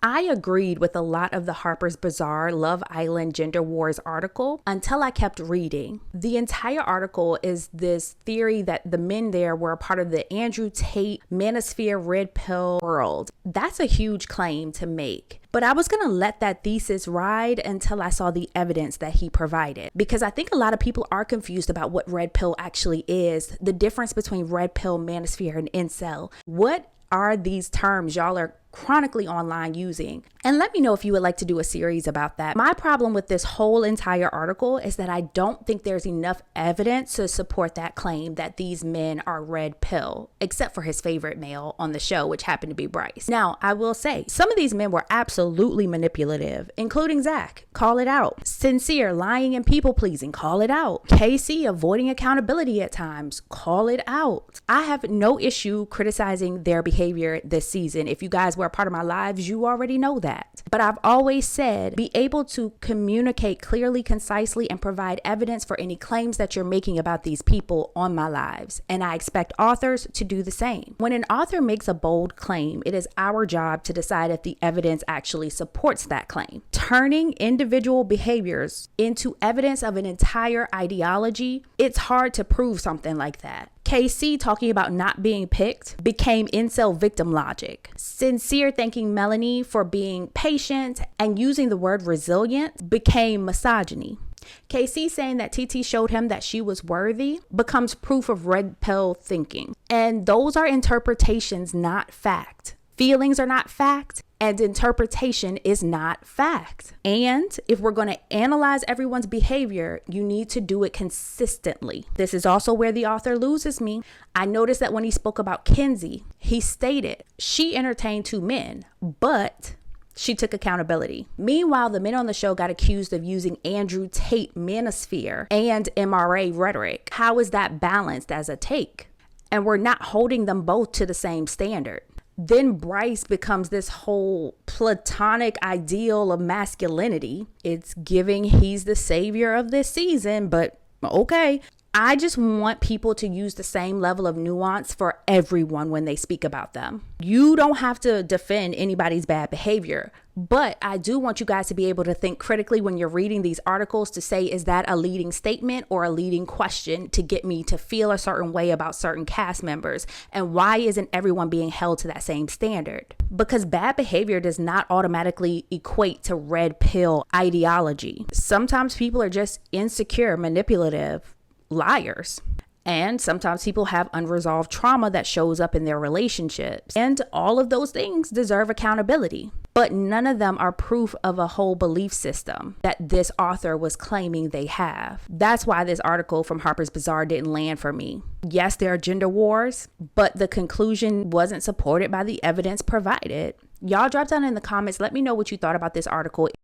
I agreed with a lot of the Harper's Bazaar Love Island Gender Wars article until I kept reading. The entire article is this theory that the men there were a part of the Andrew Tate Manosphere red pill world. That's a huge claim to make. But I was going to let that thesis ride until I saw the evidence that he provided. Because I think a lot of people are confused about what red pill actually is, the difference between red pill, manosphere, and incel. What are these terms y'all are chronically online using? And let me know if you would like to do a series about that. My problem with this whole entire article is that I don't think there's enough evidence to support that claim that these men are red pill, except for his favorite male on the show, which happened to be Bryce. Now, I will say, some of these men were absolutely manipulative, including Zach. Call it out. Sincere, lying and people pleasing. Call it out. Casey, avoiding accountability at times. Call it out. I have no issue criticizing their behavior this season. If you guys were a part of my lives, you already know that. But I've always said, be able to communicate clearly, concisely, and provide evidence for any claims that you're making about these people on my lives. And I expect authors to do the same. When an author makes a bold claim, it is our job to decide if the evidence actually supports that claim. Turning individual behaviors into evidence of an entire ideology, it's hard to prove something like that. KC talking about not being picked became incel victim logic. Sincere thanking Melanie for being patient and using the word resilient became misogyny. KC saying that TT showed him that she was worthy becomes proof of red pill thinking. And those are interpretations, not fact. Feelings are not fact, and interpretation is not fact. And if we're going to analyze everyone's behavior, you need to do it consistently. This is also where the author loses me. I noticed that when he spoke about Kinsey, he stated she entertained 2 men, but she took accountability. Meanwhile, the men on the show got accused of using Andrew Tate manosphere and MRA rhetoric. How is that balanced as a take? And we're not holding them both to the same standard. Then Bryce becomes this whole platonic ideal of masculinity. It's giving he's the savior of this season, but okay. I just want people to use the same level of nuance for everyone when they speak about them. You don't have to defend anybody's bad behavior, but I do want you guys to be able to think critically when you're reading these articles to say, is that a leading statement or a leading question to get me to feel a certain way about certain cast members? And why isn't everyone being held to that same standard? Because bad behavior does not automatically equate to red pill ideology. Sometimes people are just insecure, manipulative, liars. And sometimes people have unresolved trauma that shows up in their relationships. And all of those things deserve accountability. But none of them are proof of a whole belief system that this author was claiming they have. That's why this article from Harper's Bazaar didn't land for me. Yes, there are gender wars, but the conclusion wasn't supported by the evidence provided. Y'all drop down in the comments. Let me know what you thought about this article.